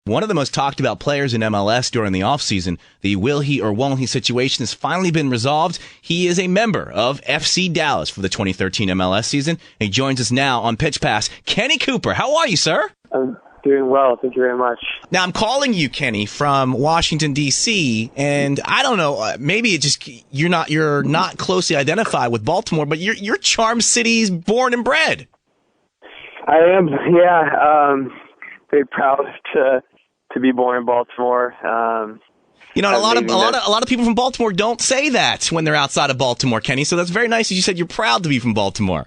One of the most talked about players in MLS during the offseason, the will he or won't he situation has finally been resolved. He is a member of FC Dallas for the 2013 MLS season. He joins us now on Pitch Pass. Kenny Cooper, how are you, sir? I'm doing well. Thank you very much. Now, I'm calling you, Kenny, from Washington, D.C., and I don't know, maybe it just you're not closely identified with Baltimore, but you're Charm City's born and bred. I am, yeah. Very proud to be born in Baltimore. You know, a lot of people from Baltimore don't say that when they're outside of Baltimore, Kenny. So that's very nice that you said you're proud to be from Baltimore.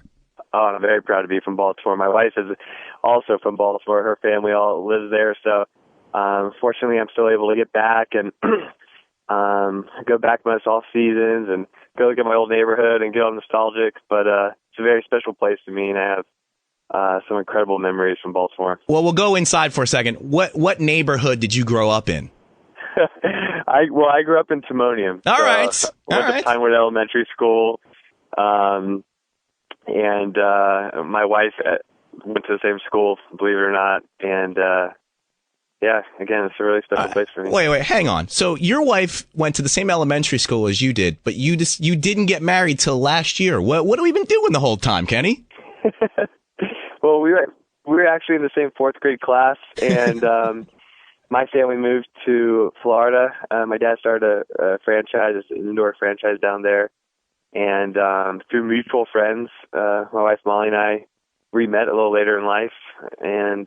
Oh, I'm very proud to be from Baltimore. My wife is also from Baltimore. Her family all lives there. So, fortunately, I'm still able to get back and go back most off seasons and go look at my old neighborhood and get all nostalgic. But it's a very special place to me, and I have some incredible memories from Baltimore. Well, we'll go inside for a second. What neighborhood did you grow up in? I grew up in Timonium. All right. Went to Pinewood Elementary School, and my wife went to the same school, believe it or not. And yeah, again, it's a really special place for me. Wait, hang on. So your wife went to the same elementary school as you did, but you didn't get married till last year. What have we been doing the whole time, Kenny? Well, we were actually in the same fourth grade class, and my family moved to Florida. My dad started a franchise, an indoor franchise down there, and through mutual friends, my wife Molly and I re-met a little later in life, and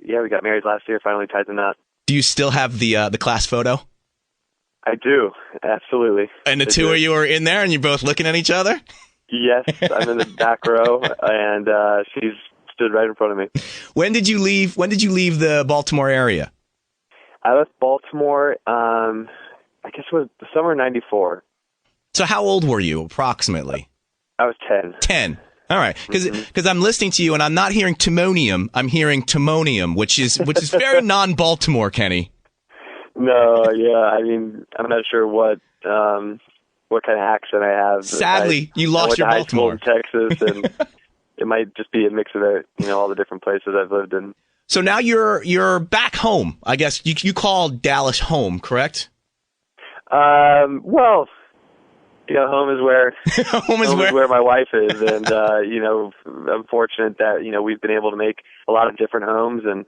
yeah, we got married last year. Finally tied the knot. Do you still have the class photo? I do, absolutely. And the two of you are in there, and you're both looking at each other? Yes, I'm in the back row, and she's stood right in front of me. When did you leave the Baltimore area? I left Baltimore, I guess it was the summer of '94. So how old were you, approximately? I was 10. 10. All right, because I'm listening to you, and I'm not hearing Timonium. I'm hearing Timonium, which is very non-Baltimore, Kenny. No, yeah, I mean, I'm not sure what kind of accent I have. Sadly, you lost your Baltimore. I went to high school in Texas, and it might just be a mix of all the different places I've lived in. So now you're back home. I guess you call Dallas home, correct? Well, home is where home is where my wife is, and I'm fortunate that we've been able to make a lot of different homes, and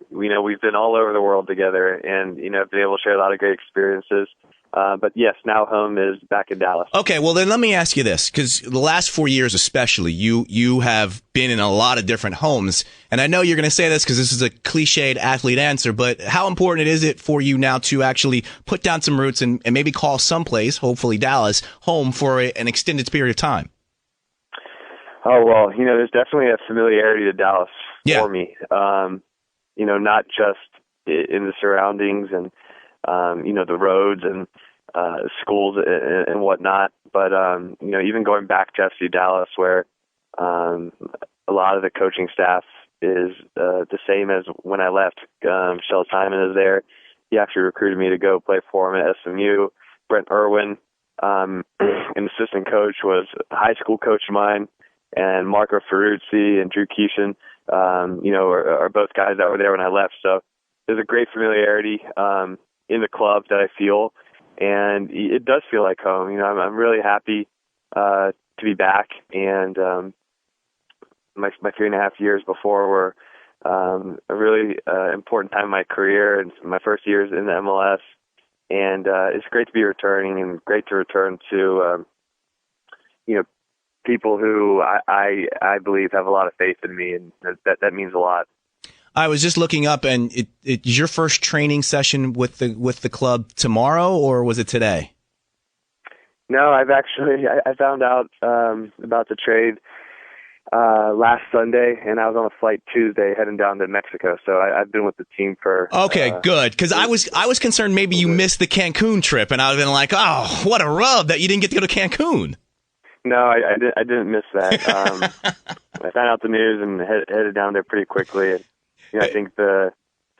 we've been all over the world together, and been able to share a lot of great experiences. But yes, now home is back in Dallas. Okay, well then let me ask you this, because the last 4 years especially, you have been in a lot of different homes, and I know you're going to say this because this is a cliched athlete answer, but how important is it for you now to actually put down some roots and maybe call someplace, hopefully Dallas, home for an extended period of time? Oh, well, there's definitely a familiarity to Dallas for me. Not just in the surroundings and the roads and schools and whatnot, but even going back to FC Dallas, where a lot of the coaching staff is the same as when I left. Shel Simon is there. He actually recruited me to go play for him at SMU. Brent Irwin, an assistant coach, was a high school coach of mine, and Marco Ferruzzi and Drew Keeshan, are both guys that were there when I left. So there's a great familiarity in the club that I feel, and it does feel like home. I'm really happy to be back, and my 3.5 years before were a really important time in my career, and my first years in the MLS, and it's great to be returning, and great to return to people who I believe have a lot of faith in me, and that means a lot. I was just looking up, and is your first training session with the club tomorrow, or was it today? No, I found out about the trade last Sunday, and I was on a flight Tuesday heading down to Mexico. So I've been with the team for. Okay, good, because I was concerned maybe you missed the Cancun trip, and I would have been like, oh, what a rub that you didn't get to go to Cancun. No, I didn't miss that. I found out the news and headed down there pretty quickly. And, I think the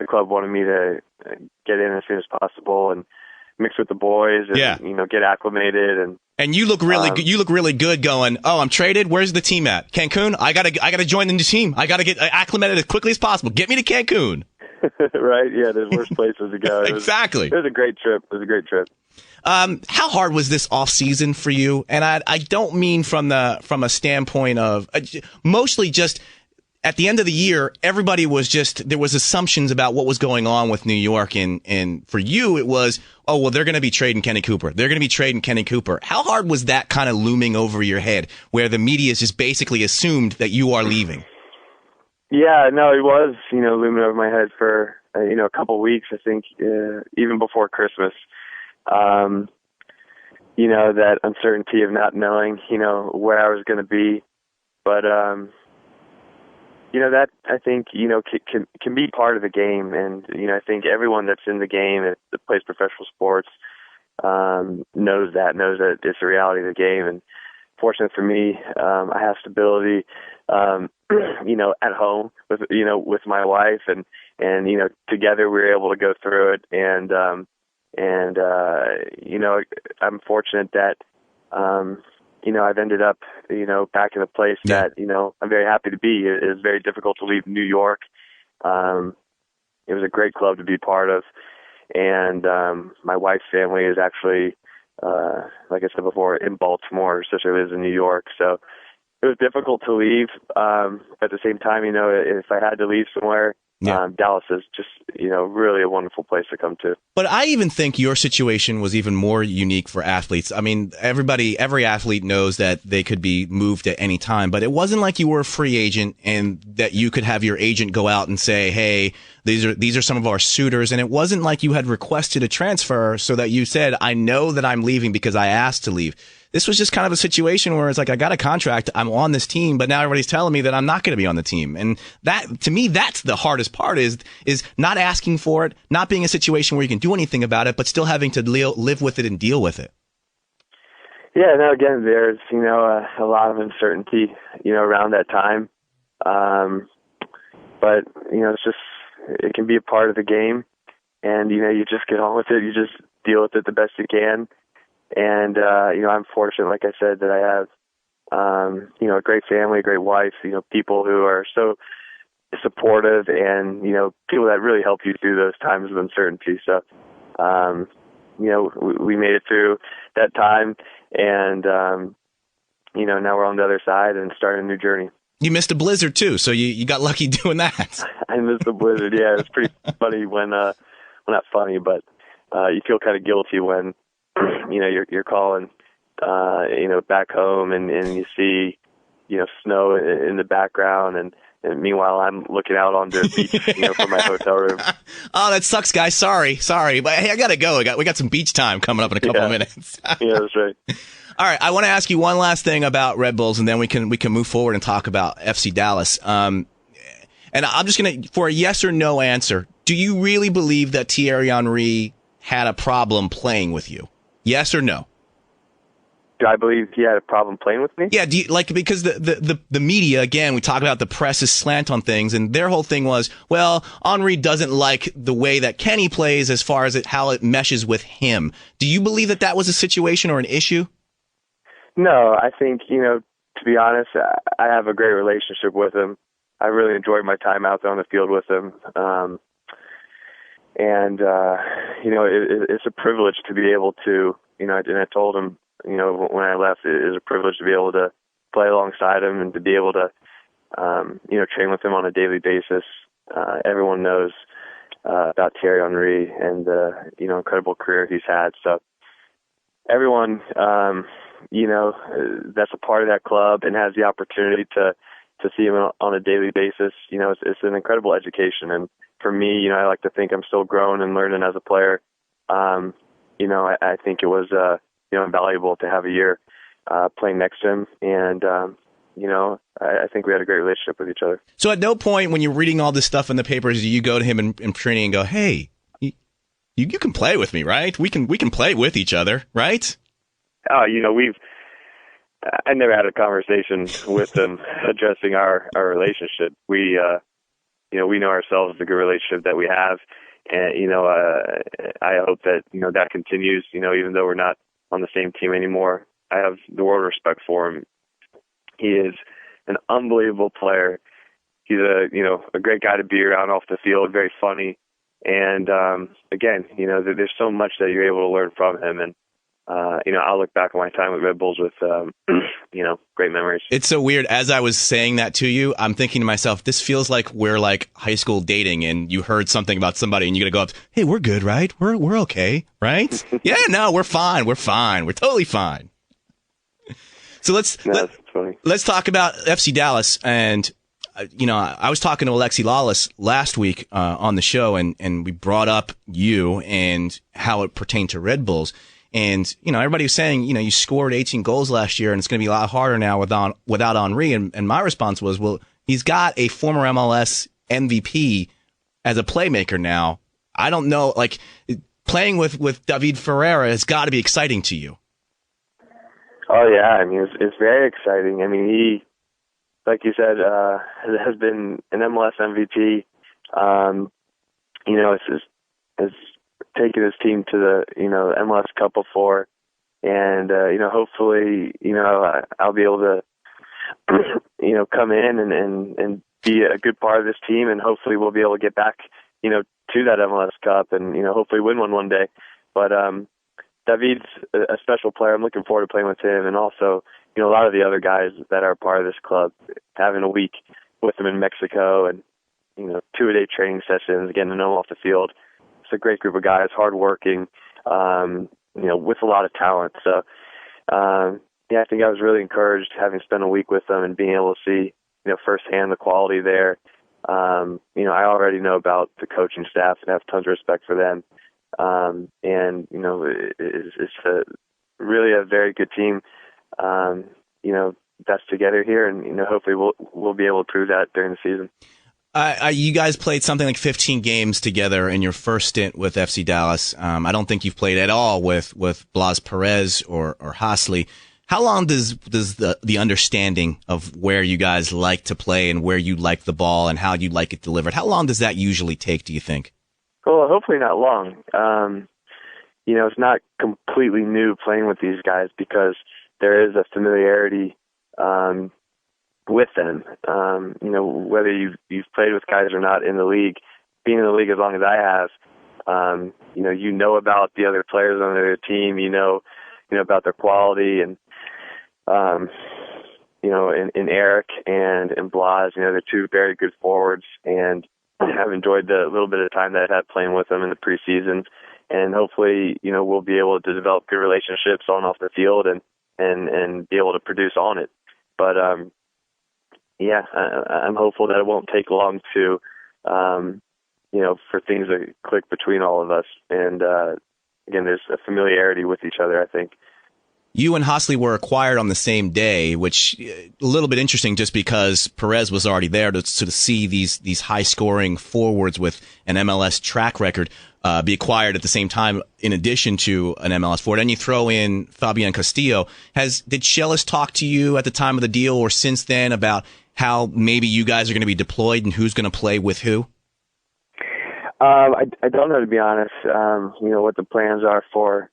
club wanted me to get in as soon as possible, and mix with the boys and, yeah. Get acclimated. And you look really good. You look really good going, oh, I'm traded. Where's the team at? Cancun? I gotta join the new team. I gotta get acclimated as quickly as possible. Get me to Cancun. Right. Yeah. There's worse places to go. Exactly. It was a great trip. How hard was this off season for you? And I don't mean from a standpoint of mostly just at the end of the year, everybody was there was assumptions about what was going on with New York. And for you, it was, oh, well, they're going to be trading Kenny Cooper. They're going to be trading Kenny Cooper. How hard was that kind of looming over your head where the media has just basically assumed that you are leaving? Yeah, no, it was, looming over my head for, a couple of weeks, I think, even before Christmas. That uncertainty of not knowing, where I was going to be. But, that I think, can be part of the game. And, I think everyone that's in the game that plays professional sports knows that it's a reality of the game. And fortunate for me, I have stability, at home with my wife and together we were able to go through it. And I'm fortunate that, I've ended up, back in a place that, I'm very happy to be. It is very difficult to leave New York. It was a great club to be part of. And my wife's family is actually, like I said before, in Baltimore. Her sister lives in New York. So it was difficult to leave. At the same time, if I had to leave somewhere, Dallas is just, really a wonderful place to come to. But I even think your situation was even more unique for athletes. I mean, every athlete knows that they could be moved at any time, but it wasn't like you were a free agent and that you could have your agent go out and say, hey, these are some of our suitors. And it wasn't like you had requested a transfer so that you said, I know that I'm leaving because I asked to leave. This was just kind of a situation where it's like, I got a contract, I'm on this team, but now everybody's telling me that I'm not going to be on the team. And that, to me, that's the hardest part is not asking for it, not being a situation where you can do anything about it, but still having to live with it and deal with it. Yeah, no, again, there's, a lot of uncertainty, around that time. But, it's just, it can be a part of the game and, you just get on with it. You just deal with it the best you can. And, I'm fortunate, like I said, that I have, a great family, a great wife, people who are so supportive and, people that really help you through those times of uncertainty. So, we made it through that time and, now we're on the other side and starting a new journey. You missed a blizzard too, so you got lucky doing that. I missed the blizzard. Yeah, it was pretty funny when, well, not funny, but, you feel kind of guilty when, you're calling, back home and you see, snow in the background and meanwhile I'm looking out onto the beach, from my hotel room. Oh, that sucks, guys. Sorry. But hey, I gotta go. We got some beach time coming up in a couple of minutes. Yeah, that's right. All right. I want to ask you one last thing about Red Bulls and then we can move forward and talk about FC Dallas. And I'm just going to, for a yes or no answer, do you really believe that Thierry Henry had a problem playing with you? Yes or no? Do I believe he had a problem playing with me? Yeah, because the media, again, we talk about the press's slant on things, and their whole thing was, well, Henry doesn't like the way that Kenny plays as far as how it meshes with him. Do you believe that was a situation or an issue? No, I think, to be honest, I have a great relationship with him. I really enjoyed my time out there on the field with him. It's a privilege to be able to, and I told him, when I left, it is a privilege to be able to play alongside him and to be able to, train with him on a daily basis. Everyone knows about Thierry Henry and the, incredible career he's had. So everyone, that's a part of that club and has the opportunity to see him on a daily basis. It's an incredible education. And for me, I like to think I'm still growing and learning as a player. I think it was, invaluable to have a year playing next to him. And, I think we had a great relationship with each other. So at no point when you're reading all this stuff in the papers, do you go to him in training and go, hey, you can play with me, right? We can play with each other, right? I never had a conversation with him addressing our relationship. We know ourselves, the good relationship that we have. And, I hope that, that continues, even though we're not on the same team anymore. I have the world of respect for him. He is an unbelievable player. He's a great guy to be around off the field, very funny. And, again, there's so much that you're able to learn from him. And, I'll look back on my time with Red Bulls with, great memories. It's so weird. As I was saying that to you, I'm thinking to myself, this feels like we're like high school dating and you heard something about somebody and you got to go up, hey, we're good, right? We're okay, right? Yeah, no, we're fine. We're fine. We're totally fine. So let's talk about FC Dallas. And, I was talking to Alexi Lawless last week on the show and we brought up you and how it pertained to Red Bulls. And, everybody was saying, you scored 18 goals last year and it's going to be a lot harder now without Henry. And my response was, well, he's got a former MLS MVP as a playmaker now. I don't know, like playing with David Ferreira has got to be exciting to you. Oh, yeah. I mean, it's very exciting. I mean, he, like you said, has been an MLS MVP. It's taken his team to the, MLS Cup before. And, hopefully, I'll be able to, come in and be a good part of this team. And hopefully we'll be able to get back, to that MLS Cup and, hopefully win one day. But, David's a special player. I'm looking forward to playing with him. And also, a lot of the other guys that are part of this club, having a week with them in Mexico and, 2-a-day training sessions, getting to know them off the field. It's a great group of guys, hardworking, with a lot of talent. So, I think I was really encouraged having spent a week with them and being able to see, firsthand the quality there. I already know about the coaching staff and have tons of respect for them. It's really a very good team, that's together here. And, hopefully we'll be able to prove that during the season. You guys played something like 15 games together in your first stint with FC Dallas. I don't think you've played at all with Blas Perez or Hasley. How long does the understanding of where you guys like to play and where you like the ball and how you like it delivered, how long does that usually take, do you think? Well, hopefully not long. It's not completely new playing with these guys because there is a familiarity with them. Whether you've played with guys or not in the league, being in the league as long as I have, about the other players on their team, about their quality and, in Eric and Blas, they're two very good forwards and I've enjoyed the little bit of time that I've had playing with them in the preseason. And hopefully, we'll be able to develop good relationships on off the field and be able to produce on it. But, I'm hopeful that it won't take long to, for things to click between all of us. And, again, there's a familiarity with each other, I think. You and Hasley were acquired on the same day, which a little bit interesting just because Perez was already there to sort of see these high-scoring forwards with an MLS track record be acquired at the same time in addition to an MLS forward. And you throw in Fabian Castillo. Did Schellas talk to you at the time of the deal or since then about how maybe you guys are going to be deployed and who's going to play with who? I don't know, to be honest, what the plans are for,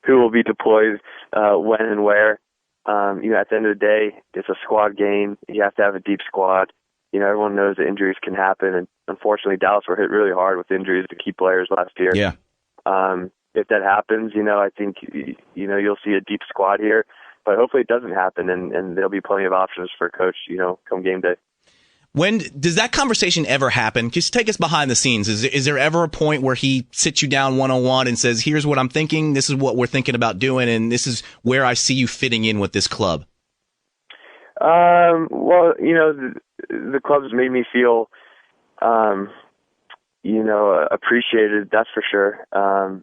who will be deployed, when and where. At the end of the day, it's a squad game. You have to have a deep squad. Everyone knows that injuries can happen. And unfortunately, Dallas were hit really hard with injuries to key players last year. Yeah. If that happens, I think, you'll see a deep squad here. But hopefully it doesn't happen, and there'll be plenty of options for Coach, come game day. When does that conversation ever happen? Just take us behind the scenes. Is there ever a point where he sits you down one-on-one and says, here's what I'm thinking, this is what we're thinking about doing, and this is where I see you fitting in with this club? Well, the club's made me feel, appreciated, that's for sure.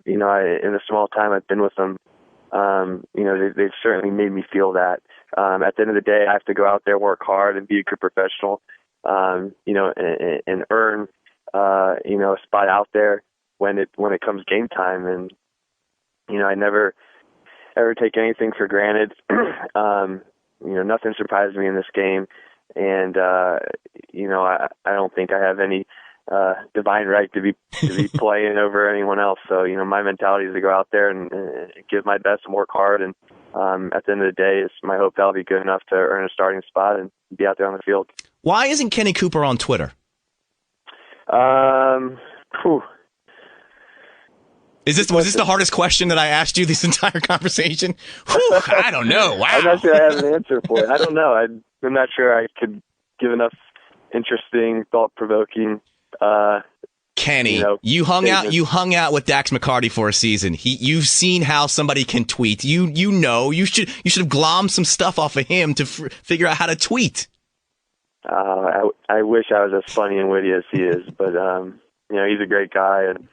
In the small time I've been with them, they've certainly made me feel that. At the end of the day, I have to go out there, work hard, and be a good professional. And earn, a spot out there when it comes game time. And, I never ever take anything for granted. Nothing surprises me in this game. And, I don't think I have any divine right to be playing over anyone else. So, my mentality is to go out there and give my best and work hard. And at the end of the day, it's my hope that I'll be good enough to earn a starting spot and be out there on the field. Why isn't Kenny Cooper on Twitter? Was this the hardest question that I asked you this entire conversation? Whew, I don't know. Wow. I'm not sure I have an answer for it. I don't know. I'm not sure I could give enough interesting, thought-provoking. Kenny, you hung out with Dax McCarty for a season. You've seen how somebody can tweet. You should have glommed some stuff off of him to figure out how to tweet. I wish I was as funny and witty as he is, but he's a great guy, and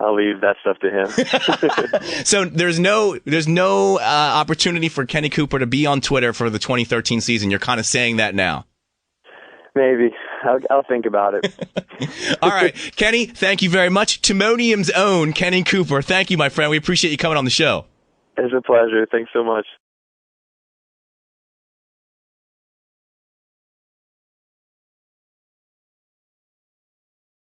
I'll leave that stuff to him. So there's no opportunity for Kenny Cooper to be on Twitter for the 2013 season. You're kind of saying that now. Maybe. I'll think about it. All right. Kenny, thank you very much. Timonium's own Kenny Cooper. Thank you, my friend. We appreciate you coming on the show. It's a pleasure. Thanks so much.